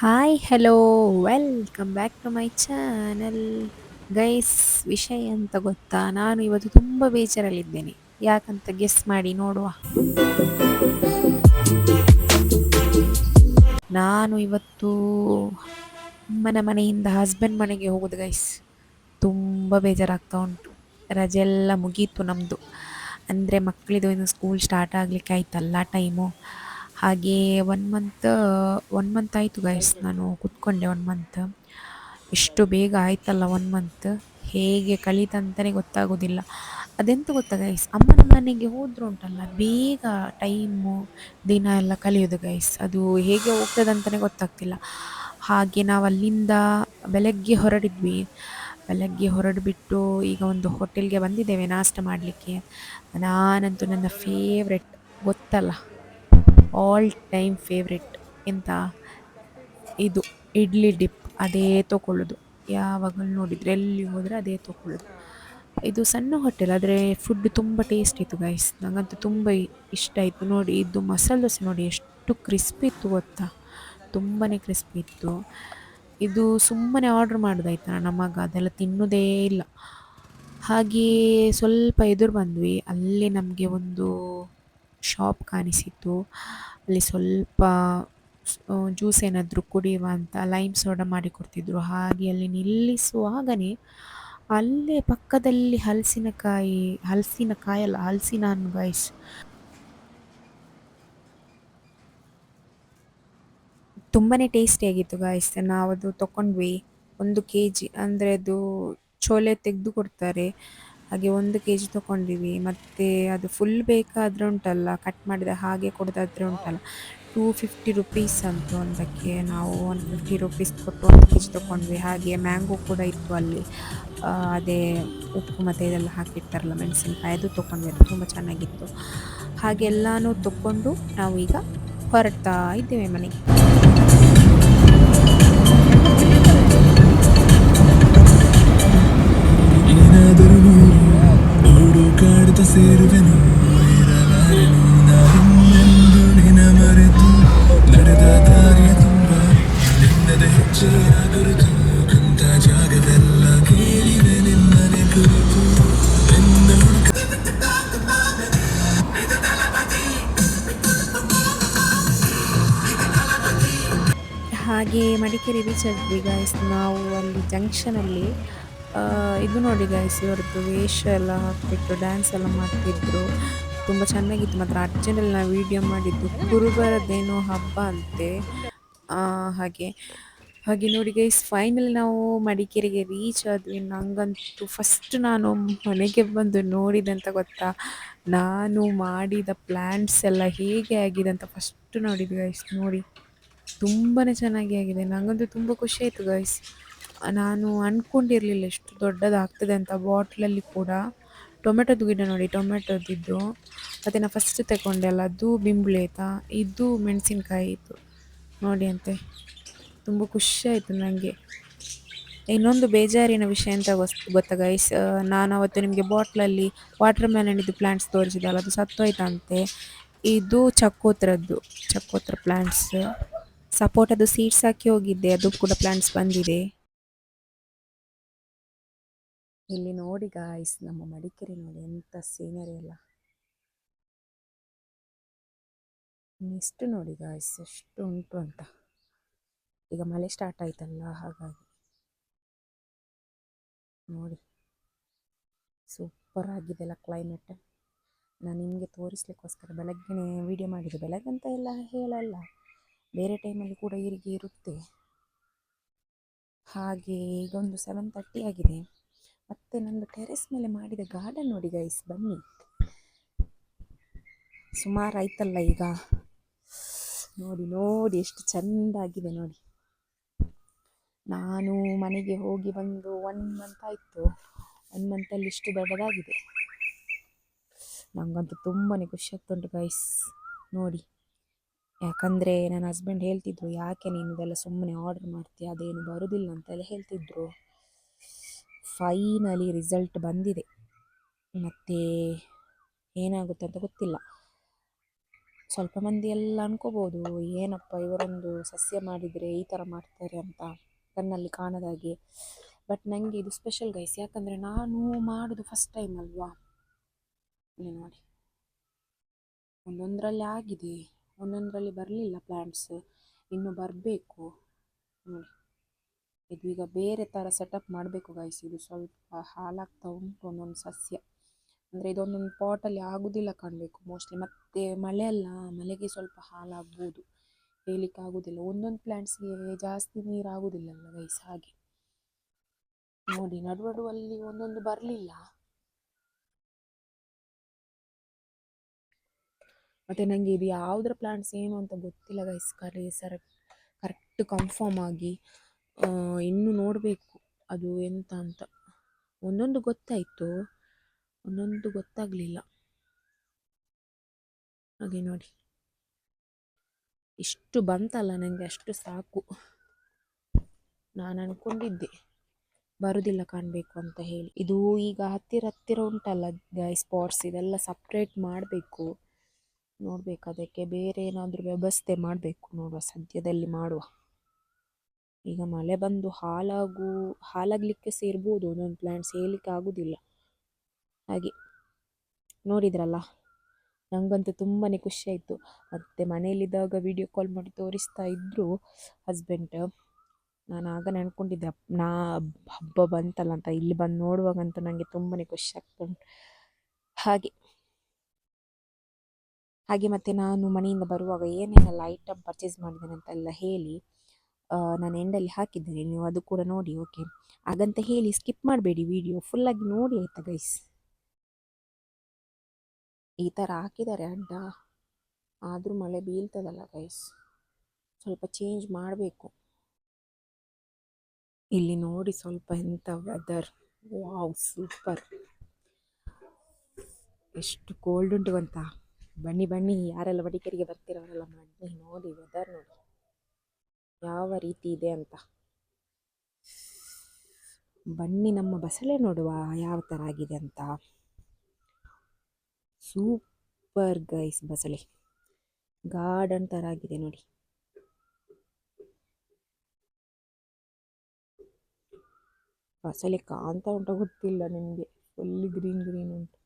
Hi hello welcome back to my channel guys. ವಿಷಯ ಅಂತ ಗೊತ್ತಾ? ನಾನು ಇವತ್ತು ತುಂಬ ಬೇಜಾರಲ್ಲಿದ್ದೇನೆ. ಯಾಕಂತ ಗೆಸ್ ಮಾಡಿ ನೋಡುವ. ನಾನು ಇವತ್ತು ಅಮ್ಮನ ಮನೆಯಿಂದ ಹಸ್ಬೆಂಡ್ ಮನೆಗೆ ಹೋಗೋದು ಗೈಸ್. ತುಂಬ ಬೇಜಾರಾಗ್ತಾ ಉಂಟು. ರಜೆ ಎಲ್ಲ ಮುಗೀತು ನಮ್ಮದು. ಅಂದರೆ ಮಕ್ಕಳಿದು ಇನ್ನು ಸ್ಕೂಲ್ ಸ್ಟಾರ್ಟ್ ಆಗಲಿಕ್ಕೆ ಆಯ್ತಲ್ಲ ಟೈಮು. ಹಾಗೆ 1 ಮಂತ್ 1 ಮಂತ್ ಆಯಿತು ಗೈಸ್, ನಾನು ಕೂತ್ಕೊಂಡೆ 1 ಮಂತ್. ಎಷ್ಟು ಬೇಗ ಆಯ್ತಲ್ಲ 1 ಮಂತ್. ಹೇಗೆ ಕಳೀತಂತಲೇ ಗೊತ್ತಾಗೋದಿಲ್ಲ. ಅದೆಂತ ಗೊತ್ತಾ ಗೈಸ್, ಅಮ್ಮನ ಮನೆಗೆ ಹೋದ್ರು ಉಂಟಲ್ಲ ಬೇಗ ಟೈಮು ದಿನ ಎಲ್ಲ ಕಲಿಯೋದು ಗೈಸ್. ಅದು ಹೇಗೆ ಹೋಗ್ತದಂತಲೇ ಗೊತ್ತಾಗ್ತಿಲ್ಲ. ಹಾಗೆ ನಾವು ಅಲ್ಲಿಂದ ಬೆಳಗ್ಗೆ ಹೊರಡಿದ್ವಿ. ಬೆಳಗ್ಗೆ ಹೊರಡ್ಬಿಟ್ಟು ಈಗ ಒಂದು ಹೋಟೆಲ್ಗೆ ಬಂದಿದ್ದೇವೆ ನಾಷ್ಟ ಮಾಡಲಿಕ್ಕೆ. ನಾನಂತೂ ನನ್ನ ಫೇವ್ರೆಟ್ ಗೊತ್ತಲ್ಲ, ಆಲ್ ಟೈಮ್ ಫೇವ್ರೆಟ್ ಎಂತ, ಇದು ಇಡ್ಲಿ ಡಿಪ್ ಅದೇ ತಗೊಳ್ಳೋದು. ಯಾವಾಗಲೂ ನೋಡಿದರೆ ಎಲ್ಲಿ ಹೋದರೆ ಅದೇ ತಗೊಳ್ಳೋದು. ಇದು ಸಣ್ಣ ಹೋಟೆಲ್ ಆದರೆ ಫುಡ್ ತುಂಬ ಟೇಸ್ಟ್ ಇತ್ತು ಗೈಸ್. ನನಗಂತೂ ತುಂಬ ಇಷ್ಟ ಆಯಿತು. ನೋಡಿ ಇದು ಮಸಾಲೆ ದೋಸೆ ನೋಡಿ ಎಷ್ಟು ಕ್ರಿಸ್ಪಿ ಇತ್ತು ಗೊತ್ತಾ, ತುಂಬಾ ಕ್ರಿಸ್ಪಿ ಇತ್ತು. ಇದು ಸುಮ್ಮನೆ ಆರ್ಡ್ರ್ ಮಾಡೋದಾಯ್ತಾ, ನಮಗ ಅದೆಲ್ಲ ತಿನ್ನೋದೇ ಇಲ್ಲ. ಹಾಗೆ ಸ್ವಲ್ಪ ಎದುರು ಬಂದ್ವಿ, ಅಲ್ಲಿ ನಮಗೆ ಒಂದು ಶಾಪ್ ಕಾಣಿಸಿತ್ತು. ಅಲ್ಲಿ ಸ್ವಲ್ಪ ಜ್ಯೂಸ್ ಏನಾದರೂ ಕುಡಿಯುವ ಅಂತ ಲೈಮ್ ಸೋಡಾ ಮಾಡಿ ಕೊಡ್ತಿದ್ರು. ಹಾಗೆ ಅಲ್ಲಿ ನಿಲ್ಲಿಸುವಾಗನೇ ಅಲ್ಲೇ ಪಕ್ಕದಲ್ಲಿ ಹಲಸಿನಕಾಯಿ ಅಲ್ಲ, ಹಲಸಿನ ಹಣ್ಣು ಗೈಸ್. ತುಂಬಾ ಟೇಸ್ಟಿಯಾಗಿತ್ತು ಗಾಯ್ಸ್. ನಾವದು ತಗೊಂಡ್ವಿ 1 kg, ಅಂದರೆ ಅದು ಚೋಲೆ ತೆಗೆದು ಕೊಡ್ತಾರೆ. ಹಾಗೆ 1 kg ತಗೊಂಡಿವಿ. ಮತ್ತು ಅದು ಫುಲ್ ಬೇಕಾದರೆ ಉಂಟಲ್ಲ, ಕಟ್ ಮಾಡಿದ ಹಾಗೆ ಕೊಡೋದಾದ್ರೆ ಉಂಟಲ್ಲ, 250 ರುಪೀಸ್ ಅಂತ ಒಂದಕ್ಕೆ. ನಾವು 150 ರುಪೀಸ್ ಕೊಟ್ಟು 1 kg ತಗೊಂಡ್ವಿ. ಹಾಗೆ ಮ್ಯಾಂಗೋ ಕೂಡ ಇತ್ತು ಅಲ್ಲಿ. ಅದೇ ಉಪ್ಪು ಮತ್ತು ಇದೆಲ್ಲ ಹಾಕಿರ್ತಾರಲ್ಲ ಮೆಣಸಿನ್ಕಾಯಿ, ಅದು ತೊಗೊಂಡ್ವಿ. ಅದು ತುಂಬ ಚೆನ್ನಾಗಿತ್ತು. ಹಾಗೆ ಎಲ್ಲನೂ ತಗೊಂಡು ನಾವು ಈಗ ಹೊರಡ್ತಾ ಇದ್ದೇವೆ ಮನೆಗೆ. ಏನಾದರೂ ಹುಡುಕಾಡುತ್ತ ಸೇರುವೆನು, ಇರಲಾರೆನು ನಾನಿನ್ನೆಂದು ನಿನ ಮರೆತು. ನಡೆದ ದಾರಿಯ ತುಂಬ ನಿನ್ನದ ಹೆಜ್ಜೆಯ ಗುರುತು, ಕುಂತ ಜಾಗವೆಲ್ಲ ಕೇಳಿವೆ ನಿನ್ನನೆ ಕುರಿತು. ನಿನ್ನ ಹುಡುಕ ಹಾಗೆ ಮಡಿಕೇರಿ ರೀಚ್ ಆದ್ವಿ ಗಾಯ್ಸ್. ನಾವು ಅಲ್ಲಿ ಜಂಕ್ಷನಲ್ಲಿ ಇದು ನೋಡಿ ಗಾಯ್ಸ್, ಇವರದ್ದು ವೇಷ ಎಲ್ಲ ಹಾಕ್ಬಿಟ್ಟು ಡ್ಯಾನ್ಸ್ ಎಲ್ಲ ಮಾಡ್ತಿದ್ರು. ತುಂಬ ಚೆನ್ನಾಗಿತ್ತು. ಮಾತ್ರ ಅರ್ಜೆಂಟಲ್ಲಿ ನಾವು ವಿಡಿಯೋ ಮಾಡಿದ್ದು ಕುರುಬರದ್ದೇನೋ ಹಬ್ಬ ಅಂತೆ. ಆ, ಹಾಗೆ ಹಾಗೆ ನೋಡಿ ಗೈಸ್, ಫೈನಲ್ ನಾವು ಮಡಿಕೇರಿಗೆ ರೀಚ್ ಆದ್ವಿ. ನಂಗಂತೂ ಫಸ್ಟ್ ನಾನು ಮನೆಗೆ ಬಂದು ನೋಡಿದಂತ ಗೊತ್ತಾ, ನಾನು ಮಾಡಿದ ಪ್ಲ್ಯಾನ್ಸ್ ಎಲ್ಲ ಹೇಗೆ ಆಗಿದೆ ಅಂತ ಫಸ್ಟ್ ನೋಡಿದ್ವಿ ಗೈಸ್. ನೋಡಿ ತುಂಬಾ ಚೆನ್ನಾಗಿ ಆಗಿದೆ. ನನಗಂತೂ ತುಂಬ ಖುಷಿ ಆಯಿತು ಗೈಸ್. ನಾನು ಅಂದ್ಕೊಂಡಿರಲಿಲ್ಲ ಎಷ್ಟು ದೊಡ್ಡದಾಗ್ತದೆ ಅಂತ. ಬಾಟ್ಲಲ್ಲಿ ಕೂಡ ಟೊಮೆಟೊದು ಗಿಡ ನೋಡಿ, ಟೊಮೆಟೊದಿದ್ದು. ಮತ್ತು ನಾನು ಫಸ್ಟ್ ತಗೊಂಡೆ ಅಲ್ಲ, ಅದು ಬಿಂಬುಳಿ ಆಯಿತಾ, ಇದು ಮೆಣಸಿನ್ಕಾಯಿ ಇತ್ತು ನೋಡಿ ಅಂತೆ. ತುಂಬ ಖುಷಿ ಆಯಿತು ನನಗೆ. ಇನ್ನೊಂದು ಬೇಜಾರಿನ ವಿಷಯ ಅಂತ ಗೊತ್ತಾ ಗೈಸ್, ನಾನು ಅವತ್ತು ನಿಮಗೆ ಬಾಟ್ಲಲ್ಲಿ ವಾಟರ್ ಮೆಲನಿದ್ದು ಪ್ಲ್ಯಾಂಟ್ಸ್ ತೋರಿಸಿದಲ್ಲ, ಅದು ಸತ್ತೋಯ್ತಂತೆ. ಇದು ಚಕ್ಕೋತ್ರ ಪ್ಲ್ಯಾಂಟ್ಸ್. ಸಪೋಟದು ಸೀಡ್ಸ್ ಹಾಕಿ ಹೋಗಿದ್ದೆ, ಅದು ಕೂಡ ಪ್ಲಾಂಟ್ಸ್ ಬಂದಿದೆ. ಇಲ್ಲಿ ನೋಡಿ ಗಾಯ್ಸ್, ನಮ್ಮ ಮಡಿಕೇರಿ ನೋಡಿ ಎಂಥ ಸೀನರಿ ಎಲ್ಲ. ಮಿಸ್ಟ್ ನೋಡಿ ಗಾಯ್ಸ್ ಎಷ್ಟು ಉಂಟು ಅಂತ. ಈಗ ಮಳೆ ಸ್ಟಾರ್ಟ್ ಆಯ್ತಲ್ಲ, ಹಾಗಾಗಿ ನೋಡಿ ಸೂಪರ್ ಆಗಿದೆಲ್ಲ ಕ್ಲೈಮೇಟ್. ನಾನು ನಿಮಗೆ ತೋರಿಸ್ಲಿಕ್ಕೋಸ್ಕರ ಬೆಳಗ್ಗೆನೇ ವೀಡಿಯೋ ಮಾಡಿದೆ. ಬೆಳಗ್ಗಂತ ಎಲ್ಲ ಹೇಳಲ್ಲ, ಬೇರೆ ಟೈಮಲ್ಲಿ ಕೂಡ ಹೀಗೆ ಇರುತ್ತೆ. ಹಾಗೆ ಈಗ ಒಂದು 7:30 ಆಗಿದೆ. ಮತ್ತು ನಂದು ಟೆರೆಸ್ ಮೇಲೆ ಮಾಡಿದ ಗಾರ್ಡನ್ ನೋಡಿ ಗೈಸ್, ಬನ್ನಿ. ಸುಮಾರು ಆಯ್ತಲ್ಲ ಈಗ, ನೋಡಿ ನೋಡಿ ಎಷ್ಟು ಚೆಂದ ಆಗಿದೆ ನೋಡಿ. ನಾನು ಮನೆಗೆ ಹೋಗಿ ಬಂದು 1 ಮಂತ್ ಆಯಿತು. 1 ಮಂತಲ್ಲಿ ಇಷ್ಟು ದೊಡ್ಡದಾಗಿದೆ. ನನಗಂತೂ ತುಂಬಾ ಖುಷಿ ಆಗ್ತುಂಟು ಗೈಸ್ ನೋಡಿ. ಯಾಕಂದರೆ ನನ್ನ ಹಸ್ಬೆಂಡ್ ಹೇಳ್ತಿದ್ರು, ಯಾಕೆ ನೀನು ಇದೆಲ್ಲ ಸುಮ್ಮನೆ ಆರ್ಡರ್ ಮಾಡ್ತೀಯ, ಅದೇನು ಬರೋದಿಲ್ಲ ಅಂತೆಲ್ಲ ಹೇಳ್ತಿದ್ರು. ಫೈನಲಿ ರಿಸಲ್ಟ್ ಬಂದಿದೆ. ಮತ್ತು ಏನಾಗುತ್ತೆ ಅಂತ ಗೊತ್ತಿಲ್ಲ. ಸ್ವಲ್ಪ ಮಂದಿ ಎಲ್ಲ ಅನ್ಕೋಬೋದು, ಏನಪ್ಪ ಇವರೊಂದು ಸಸ್ಯ ಮಾಡಿದರೆ ಈ ಥರ ಮಾಡ್ತಾರೆ ಅಂತ ಕಣ್ಣಲ್ಲಿ ಕಾಣದಾಗೆ. ಬಟ್ ನನಗೆ ಇದು ಸ್ಪೆಷಲ್ ಗೈಸ್, ಯಾಕಂದರೆ ನಾನು ಮಾಡೋದು ಫಸ್ಟ್ ಟೈಮ್ ಅಲ್ವಾ. ಇಲ್ಲಿ ನೋಡಿ, ಒಂದೊಂದರಲ್ಲಿ ಆಗಿದೆ, ಒಂದೊಂದರಲ್ಲಿ ಬರಲಿಲ್ಲ ಪ್ಲ್ಯಾಂಟ್ಸ್, ಇನ್ನು ಬರಬೇಕು ನೋಡಿ. ಇದು ಈಗ ಬೇರೆ ಥರ ಸೆಟಪ್ ಮಾಡಬೇಕು ಗೈಸ್. ಇದು ಸ್ವಲ್ಪ ಹಾಳಾಗ್ತಾ ಉಂಟು ಒಂದೊಂದು ಸಸ್ಯ, ಅಂದರೆ ಇದೊಂದೊಂದು ಪಾಟಲ್ಲಿ ಆಗೋದಿಲ್ಲ ಕಾಣಬೇಕು ಮೋಸ್ಟ್ಲಿ. ಮತ್ತು ಮಳೆಗೆ ಸ್ವಲ್ಪ ಹಾಳಾಗ್ಬೋದು, ಹೇಳಲಿಕ್ಕೆ ಆಗೋದಿಲ್ಲ. ಒಂದೊಂದು ಪ್ಲ್ಯಾಂಟ್ಸ್ಗೆ ಜಾಸ್ತಿ ನೀರು ಆಗೋದಿಲ್ಲಲ್ಲ ಗೈಸ್, ಹಾಗೆ ನೋಡಿ. ನಡುವಲ್ಲಿ ಒಂದೊಂದು ಬರಲಿಲ್ಲ. ಮತ್ತು ನನಗೆ ಇದು ಯಾವುದರ ಪ್ಲ್ಯಾಂಟ್ಸ್ ಏನು ಅಂತ ಗೊತ್ತಿಲ್ಲ ಗೈಸ್, ಕರೆಕ್ಟ್ ಕನ್ಫರ್ಮ್ ಆಗಿ ಇನ್ನು ನೋಡಬೇಕು ಅದು ಎಂತ ಅಂತ. ಒಂದೊಂದು ಗೊತ್ತಾಯಿತು, ಒಂದೊಂದು ಗೊತ್ತಾಗಲಿಲ್ಲ. ಹಾಗೆ ನೋಡಿ, ಇಷ್ಟು ಬಂತಲ್ಲ ನನಗೆ ಅಷ್ಟು ಸಾಕು. ನಾನು ಅಂದ್ಕೊಂಡಿದ್ದೆ ಬರುವುದಿಲ್ಲ ಕಾಣಬೇಕು ಅಂತ ಹೇಳಿ. ಇದು ಈಗ ಹತ್ತಿರ ಹತ್ತಿರ ಉಂಟಲ್ಲ ಗೈಸ್ ಸ್ಪಾಟ್ಸ್, ಇದೆಲ್ಲ ಸಪ್ರೇಟ್ ಮಾಡಬೇಕು. ನೋಡಬೇಕು, ಅದಕ್ಕೆ ಬೇರೆ ಏನಾದರೂ ವ್ಯವಸ್ಥೆ ಮಾಡಬೇಕು, ನೋಡುವ ಸದ್ಯದಲ್ಲಿ ಮಾಡುವ. ಈಗ ಮಳೆ ಬಂದು ಹಾಳಾಗಲಿಕ್ಕೆ ಸೇರ್ಬೋದು ಒಂದೊಂದು ಪ್ಲ್ಯಾಂಟ್ಸ್, ಹೇಳಲಿಕ್ಕೆ ಆಗೋದಿಲ್ಲ. ಹಾಗೆ ನೋಡಿದ್ರಲ್ಲ, ನನಗಂತೂ ತುಂಬಾ ಖುಷಿ ಆಯಿತು. ಮತ್ತು ಮನೆಯಲ್ಲಿದ್ದಾಗ ವಿಡಿಯೋ ಕಾಲ್ ಮಾಡಿ ತೋರಿಸ್ತಾ ಇದ್ದರು ಹಸ್ಬೆಂಡ್. ನಾನು ಆಗ ನೆನ್ಕೊಂಡಿದ್ದೆ ಹಬ್ಬ ಬಂತಲ್ಲ ಅಂತ. ಇಲ್ಲಿ ಬಂದು ನೋಡುವಾಗಂತೂ ನನಗೆ ತುಂಬಾ ಖುಷಿ ಆಗ್ತಾ ಉಂಟು. ಹಾಗೆ ಮತ್ತು ನಾನು ಮನೆಯಿಂದ ಬರುವಾಗ ಏನೇನೆಲ್ಲ ಐಟಮ್ ಪರ್ಚೇಸ್ ಮಾಡಿದ್ದೇನೆ ಅಂತೆಲ್ಲ ಹೇಳಿ ನಾನು ಎಂಡಲ್ಲಿ ಹಾಕಿದ್ದೇನೆ, ನೀವು ಅದು ಕೂಡ ನೋಡಿ. ಓಕೆ, ಹಾಗಂತ ಹೇಳಿ ಸ್ಕಿಪ್ ಮಾಡಬೇಡಿ, ವಿಡಿಯೋ ಫುಲ್ಲಾಗಿ ನೋಡಿ ಆಯಿತಾ ಗೈಸ್. ಈ ಥರ ಹಾಕಿದ್ದಾರೆ ಅಡ್ಡ, ಆದರೂ ಮಳೆ ಬೀಳ್ತದಲ್ಲ ಗೈಸ್, ಸ್ವಲ್ಪ ಚೇಂಜ್ ಮಾಡಬೇಕು. ಇಲ್ಲಿ ನೋಡಿ ಸ್ವಲ್ಪ ಎಂಥ ವೆದರ್, ವಾವ್ ಸೂಪರ್. ಎಷ್ಟು ಕೋಲ್ಡ್ ಉಂಟು ಅಂತ. ಬನ್ನಿ ಯಾರೆಲ್ಲ ಮಡಿಕೇರಿಗೆ ಬರ್ತಿರೋರೆಲ್ಲ ಬನ್ನಿ, ನೋಡಿ ವೆದರ್ ನೋಡಿ ಯಾವ ರೀತಿ ಇದೆ ಅಂತ. ಬನ್ನಿ ನಮ್ಮ ಬಸಳೆ ನೋಡುವ ಯಾವ ಥರ ಆಗಿದೆ ಅಂತ. ಸೂಪರ್ ಗೈಸ್, ಬಸಳೆ ಗಾರ್ಡನ್ ಥರ ಆಗಿದೆ ನೋಡಿ. ಬಸಳೆ ಕಾಣ್ತಾ ಉಂಟ ಗೊತ್ತಿಲ್ಲ ನಿಮಗೆ, ಫುಲ್ ಗ್ರೀನ್ ಗ್ರೀನ್ ಉಂಟು.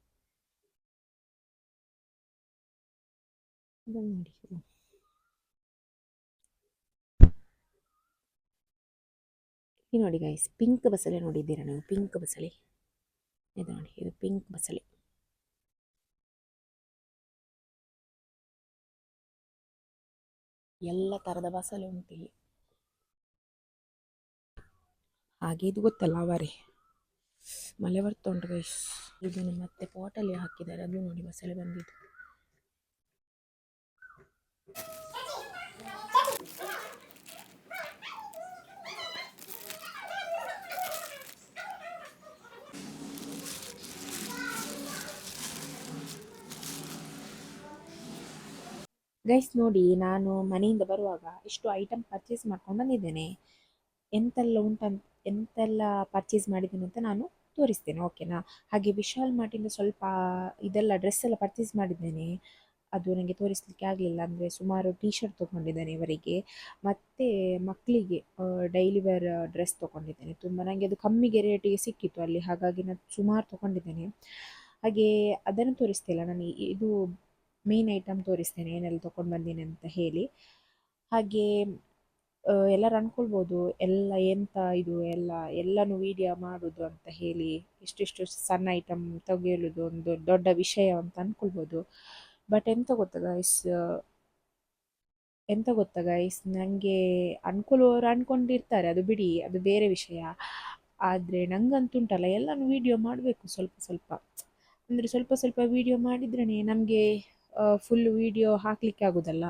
ನೋಡಿ, ಈ ನೋಡಿ ಗೈಸ್, ಪಿಂಕ್ ಬಸಳೆ ನೋಡಿದ್ದೀರಾ ನೀವು? ಪಿಂಕ್ ಬಸಳೆ ಇದು ನೋಡಿ, ಇದು ಪಿಂಕ್ ಬಸಳೆ. ಎಲ್ಲ ಥರದ ಬಸಳೆ ಉಂಟಿಲ್ಲಿ. ಹಾಗೆ ಇದು ಗೊತ್ತಲ್ಲ ಅವರೇ, ಮಳೆ ಬರ್ತಾ ಉಂಟು ಗೈಸ್. ಇದು ಮತ್ತೆ ಪಾಟಲ್ಲಿ ಹಾಕಿದ್ದಾರೆ, ಅದು ನೋಡಿ ಬಸಳೆ ಬಂದಿದ್ದು. ಗೈಸ್ ನೋಡಿ, ನಾನು ಮನೆಯಿಂದ ಬರುವಾಗ ಇಷ್ಟು ಐಟಮ್ ಪರ್ಚೇಸ್ ಮಾಡ್ಕೊಂಡು ಬಂದಿದ್ದೇನೆ. ಎಂತೆಲ್ಲ ಪರ್ಚೇಸ್ ಮಾಡಿದ್ದೇನೆ ಅಂತ ನಾನು ತೋರಿಸ್ತೇನೆ, ಓಕೆನಾ? ಹಾಗೆ ವಿಶಾಲ್ ಮಾರ್ಟಿಂದ ಸ್ವಲ್ಪ ಇದೆಲ್ಲ ಡ್ರೆಸ್ ಎಲ್ಲ ಪರ್ಚೇಸ್ ಮಾಡಿದ್ದೇನೆ, ಅದು ನನಗೆ ತೋರಿಸಲಿಕ್ಕೆ ಆಗಲಿಲ್ಲ. ಅಂದರೆ ಸುಮಾರು ಟೀ ಶರ್ಟ್ ತೊಗೊಂಡಿದ್ದೇನೆ ಇವರಿಗೆ, ಮತ್ತು ಮಕ್ಕಳಿಗೆ ಡೈಲಿ ವೇರ್ ಡ್ರೆಸ್ ತೊಗೊಂಡಿದ್ದೇನೆ. ತುಂಬ ನನಗೆ ಅದು ಕಮ್ಮಿಗೆ ರೇಟಿಗೆ ಸಿಕ್ಕಿತ್ತು ಅಲ್ಲಿ, ಹಾಗಾಗಿ ನಾನು ಸುಮಾರು ತೊಗೊಂಡಿದ್ದೇನೆ. ಹಾಗೆ ಅದನ್ನು ತೋರಿಸ್ತಿಲ್ಲ ನಾನು, ಇದು ಮೇನ್ ಐಟಮ್ ತೋರಿಸ್ತೇನೆ ಏನೆಲ್ಲ ತೊಗೊಂಡು ಬಂದೀನಿ ಅಂತ ಹೇಳಿ. ಹಾಗೆ ಎಲ್ಲರೂ ಅಂದ್ಕೊಳ್ಬೋದು ಎಲ್ಲ ಎಂತ ಇದು ಎಲ್ಲನೂ ವಿಡಿಯೋ ಮಾಡೋದು ಅಂತ ಹೇಳಿ, ಇಷ್ಟಿಷ್ಟು ಸಣ್ಣ ಐಟಮ್ ತೆಗೆಯಲು ಒಂದು ದೊಡ್ಡ ವಿಷಯ ಅಂತ ಅಂದ್ಕೊಳ್ಬೋದು. ಬಟ್ ಎಂತ ಗೊತ್ತಾ ಗೈಸ್, ನನಗೆ ಅನ್ಕೊಳ್ಳುವವರು ಅಂದ್ಕೊಂಡಿರ್ತಾರೆ, ಅದು ಬಿಡಿ, ಅದು ಬೇರೆ ವಿಷಯ. ಆದರೆ ನಂಗಂತುಂಟಲ್ಲ, ಎಲ್ಲನೂ ವಿಡಿಯೋ ಮಾಡಬೇಕು ಸ್ವಲ್ಪ ಸ್ವಲ್ಪ. ಅಂದರೆ ಸ್ವಲ್ಪ ಸ್ವಲ್ಪ ವಿಡಿಯೋ ಮಾಡಿದ್ರೇ ನಮಗೆ ಫುಲ್ ವಿಡಿಯೋ ಹಾಕಲಿಕ್ಕೆ ಆಗೋದಲ್ಲ.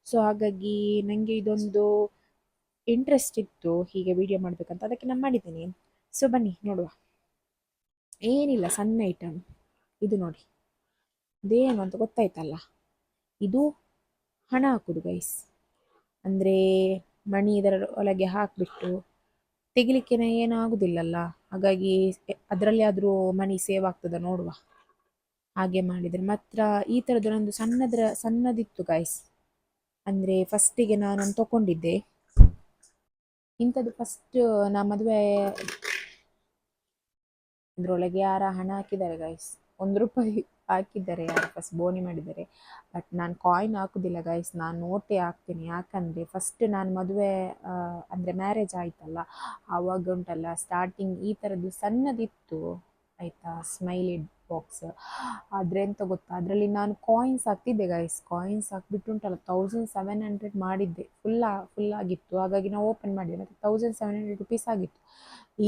ಸೊ ಹಾಗಾಗಿ ನನಗೆ ಇದೊಂದು ಇಂಟ್ರೆಸ್ಟ್ ಇತ್ತು ಹೀಗೆ ವಿಡಿಯೋ ಮಾಡಬೇಕಂತ, ಅದಕ್ಕೆ ನಾನು ಮಾಡಿದ್ದೀನಿ. ಸೊ ಬನ್ನಿ ನೋಡುವ. ಏನಿಲ್ಲ, ಸಣ್ಣ ಐಟಮ್ ಇದು ನೋಡಿ. ಇದೇನು ಅಂತ ಗೊತ್ತಾಯ್ತಲ್ಲ, ಇದು ಹಣ ಹಾಕೋದು ಗೈಸ್. ಅಂದರೆ ಮಣಿ ಇದರ ಒಳಗೆ ಹಾಕಿಬಿಟ್ಟು ತೆಗಿಲಿಕ್ಕೆ ಏನೂ ಆಗೋದಿಲ್ಲಲ್ಲ, ಹಾಗಾಗಿ ಅದರಲ್ಲಿ ಆದರೂ ಮನಿ ಸೇವ್ ಆಗ್ತದ ನೋಡುವ. ಹಾಗೆ ಮಾಡಿದರೆ ಮಾತ್ರ ಈ ಥರದ್ದು ನಂದು ಸಣ್ಣದಿತ್ತು ಗೈಸ್. ಅಂದರೆ ಫಸ್ಟಿಗೆ ನಾನು ತಗೊಂಡಿದ್ದೆ ಇಂಥದ್ದು ಫಸ್ಟ್ ನಾ ಮದುವೆ ಇದರೊಳಗೆ ಯಾರ ಹಣ ಹಾಕಿದ್ದಾರೆ ಗೈಸ್, 1 ರೂಪಾಯಿ ಹಾಕಿದ್ದಾರೆ ಯಾರು ಫಸ್ಟ್ ಬೋನಿ ಮಾಡಿದ್ದಾರೆ. ಬಟ್ ನಾನು ಕಾಯಿನ್ ಹಾಕುದಿಲ್ಲ ಗೈಸ್, ನಾನು ನೋಟೇ ಹಾಕ್ತೀನಿ. ಯಾಕಂದರೆ ಫಸ್ಟ್ ನಾನು ಮದುವೆ ಅಂದರೆ ಮ್ಯಾರೇಜ್ ಆಯ್ತಲ್ಲ, ಆವಾಗ ಉಂಟಲ್ಲ ಸ್ಟಾರ್ಟಿಂಗ್ ಈ ಥರದ್ದು ಸಣ್ಣದಿತ್ತು ಆಯಿತಾ, ಸ್ಮೈಲಿ ಬಾಕ್ಸ್. ಆದರೆ ಎಂತ ಗೊತ್ತಾ, ಅದರಲ್ಲಿ ನಾನು ಕಾಯಿನ್ಸ್ ಹಾಕ್ತಿದ್ದೆ ಗೈಸ್, ಕಾಯಿನ್ಸ್ ಹಾಕ್ಬಿಟ್ಟು ಉಂಟಲ್ಲ 1700 ಮಾಡಿದ್ದೆ, ಫುಲ್ ಆಗಿತ್ತು. ಹಾಗಾಗಿ ನಾವು ಓಪನ್ ಮಾಡಿದೆ, ಮತ್ತು 1700 rupees ಆಗಿತ್ತು.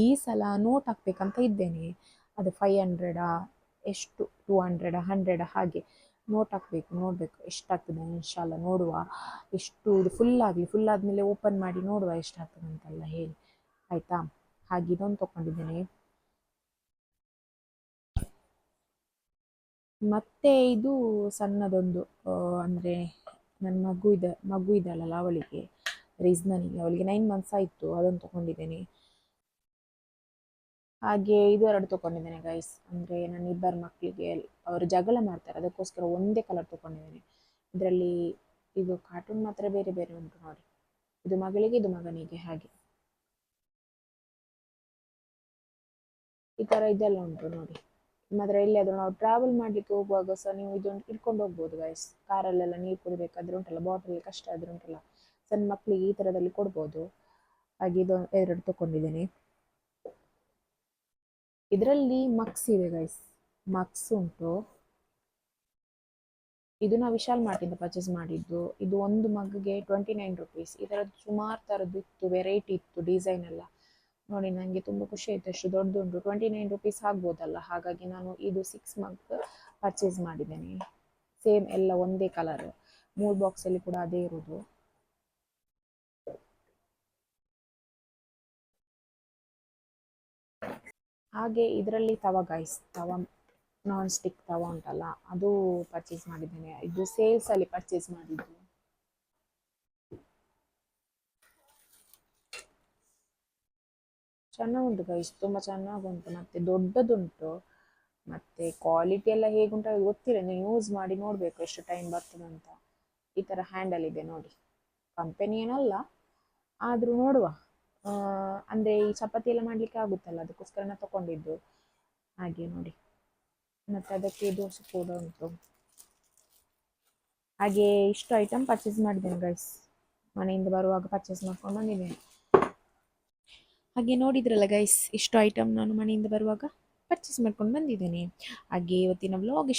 ಈ ಸಲ ನೋಟ್ ಹಾಕ್ಬೇಕಂತ ಇದ್ದೇನೆ. ಅದು 500 ಎಷ್ಟು 200 100 ಹಾಗೆ ನೋಟ್ ಹಾಕಬೇಕು, ನೋಡಬೇಕು ಎಷ್ಟಾಗ್ತದೆ ಇನ್ಶಾಲ್ಲ, ನೋಡುವ. ಎಷ್ಟು ಇದು ಫುಲ್ ಆದಮೇಲೆ ಓಪನ್ ಮಾಡಿ ನೋಡುವ ಎಷ್ಟಾಗ್ತದೆ ಅಂತೆಲ್ಲ ಹೇಳಿ, ಆಯಿತಾ. ಹಾಗೆ ಇದೊಂದು ತೊಗೊಂಡಿದ್ದೇನೆ. ಮತ್ತೆ ಇದು ಸಣ್ಣದೊಂದು ಅಂದರೆ ನನ್ನ ಮಗು ಇದಲ್ಲಲ್ಲ ಅವಳಿಗೆ, ರಿಜ್ನನಿಗೆ, ಅವಳಿಗೆ 9 months ಆಯಿತು, ಅದನ್ನು ತೊಗೊಂಡಿದ್ದೇನೆ. ಹಾಗೆ ಇದು 2 ತೊಗೊಂಡಿದ್ದೇನೆ ಗೈಸ್, ಅಂದರೆ ನನ್ನ ಇಬ್ಬರು ಮಕ್ಕಳಿಗೆ ಅವರು ಜಗಳ ಮಾಡ್ತಾರೆ, ಅದಕ್ಕೋಸ್ಕರ ಒಂದೇ ಕಲರ್ ತೊಗೊಂಡಿದ್ದೇನೆ. ಇದರಲ್ಲಿ ಇದು ಕಾರ್ಟೂನ್ ಮಾತ್ರ ಬೇರೆ ಬೇರೆ ಉಂಟು ನೋಡಿ, ಇದು ಮಗಳಿಗೆ ಇದು ಮಗನಿಗೆ, ಹಾಗೆ ಈ ಥರ ಇದೆಲ್ಲ ಉಂಟು ನೋಡಿ. ಮಾತ್ರ ಎಲ್ಲಿಯಾದರೂ ನಾವು ಟ್ರಾವೆಲ್ ಮಾಡಲಿಕ್ಕೆ ಹೋಗುವಾಗ ಸಹ ನೀವು ಇದನ್ನು ಇಟ್ಕೊಂಡು ಹೋಗ್ಬೋದು ಗೈಸ್. ಕಾರಲ್ಲೆಲ್ಲ ನೀರು ಕುಡಿಬೇಕಾದ್ರೆ ಉಂಟಲ್ಲ, ಬಾಟಲ್ ಕಷ್ಟ ಆದರೂ ಉಂಟಲ್ಲ, ಸಣ್ಣ ಮಕ್ಕಳಿಗೆ ಈ ಥರದಲ್ಲಿ ಕೊಡ್ಬೋದು. ಹಾಗೆ ಇದು 2 ತೊಗೊಂಡಿದ್ದೇನೆ. ಇದರಲ್ಲಿ ಮಕ್ಸ್ ಇದೆ ಗೈಸ್, ಮಕ್ಸ್ ಉಂಟು. ಇದು ನಾವು ವಿಶಾಲ್ ಮಾರ್ಟಿಂದ ಪರ್ಚೇಸ್ ಮಾಡಿದ್ದು. ಇದು ಒಂದು ಮಗ್ಗೆ 29 rupees. ಈ ಥರದ್ದು ಸುಮಾರು ಥರದ್ದು ಇತ್ತು, ವೆರೈಟಿ ಇತ್ತು, ಡಿಸೈನ್ ಎಲ್ಲ ನೋಡಿ. ನನಗೆ ತುಂಬ ಖುಷಿ ಆಯಿತು, ಅಷ್ಟು ದೊಡ್ಡದುಂಟು, 29 rupees ಆಗ್ಬೋದಲ್ಲ. ಹಾಗಾಗಿ ನಾನು ಇದು 6 ಮಗ್ ಪರ್ಚೇಸ್ ಮಾಡಿದ್ದೇನೆ. ಸೇಮ್ ಎಲ್ಲ ಒಂದೇ ಕಲರ್, 3 ಬಾಕ್ಸಲ್ಲಿ ಕೂಡ ಅದೇ ಇರೋದು. ಹಾಗೆ ಇದರಲ್ಲಿ ತವ ಗೈಸ್, ತವ ನಾನ್ ಸ್ಟಿಕ್ ತವ ಉಂಟಲ್ಲ, ಅದು ಪರ್ಚೇಸ್ ಮಾಡಿದ್ದೇನೆ. ಇದು ಸೇಲ್ಸಲ್ಲಿ ಪರ್ಚೇಸ್ ಮಾಡಿದ್ದು. ಚೆನ್ನಾಗುಂಟು ಗೈಸ್, ತುಂಬ ಚೆನ್ನಾಗುಂಟು, ಮತ್ತು ದೊಡ್ಡದುಂಟು, ಮತ್ತು ಕ್ವಾಲಿಟಿ ಎಲ್ಲ ಹೇಗುಂಟು ಅದು ಗೊತ್ತಿಲ್ಲ, ನೀವು ಯೂಸ್ ಮಾಡಿ ನೋಡಬೇಕು ಎಷ್ಟು ಟೈಮ್ ಬರ್ತದಂತ. ಈ ಥರ ಹ್ಯಾಂಡಲ್ ಇದೆ ನೋಡಿ, ಕಂಪೆನಿ ಏನಲ್ಲ ಆದರೂ ನೋಡುವ. ಅಂದರೆ ಈ ಚಪಾತಿ ಎಲ್ಲ ಮಾಡಲಿಕ್ಕೆ ಆಗುತ್ತಲ್ಲ, ಅದಕ್ಕೋಸ್ಕರ ನಾನು ತಗೊಂಡಿದ್ದು. ಹಾಗೆ ನೋಡಿ, ಮತ್ತು ಅದಕ್ಕೆ ದೋಸೆ ಕೂಡ ಉಂಟು. ಹಾಗೆ ಇಷ್ಟು ಐಟಮ್ ಪರ್ಚೇಸ್ ಮಾಡಿದ್ದೇನೆ ಗೈಸ್, ಮನೆಯಿಂದ ಬರುವಾಗ ಪರ್ಚೇಸ್ ಮಾಡ್ಕೊಂಡು ಬಂದಿದ್ದೇನೆ. ಹಾಗೆ ನೋಡಿದ್ರಲ್ಲ ಗೈಸ್, ಇಷ್ಟು ಐಟಮ್ ನಾನು ಮನೆಯಿಂದ ಬರುವಾಗ ಪರ್ಚೇಸ್ ಮಾಡ್ಕೊಂಡು ಬಂದಿದ್ದೇನೆ. ಹಾಗೆ ಇವತ್ತಿನ ವ್ಲಾಗ್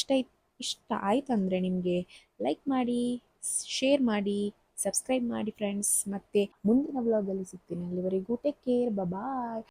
ಇಷ್ಟ ಆಯ್ತಂದರೆ ನಿಮಗೆ ಲೈಕ್ ಮಾಡಿ, ಶೇರ್ ಮಾಡಿ, ಸಬ್ಸ್ಕ್ರೈಬ್ ಮಾಡಿ ಫ್ರೆಂಡ್ಸ್. ಮತ್ತೆ ಮುಂದಿನ ವ್ಲಾಗಲ್ಲಿ ಸಿಗ್ತೀನಿ, ಅಲ್ಲಿವರೆಗೂ ಟೇಕ್ ಕೇರ್, ಬಾಯ್.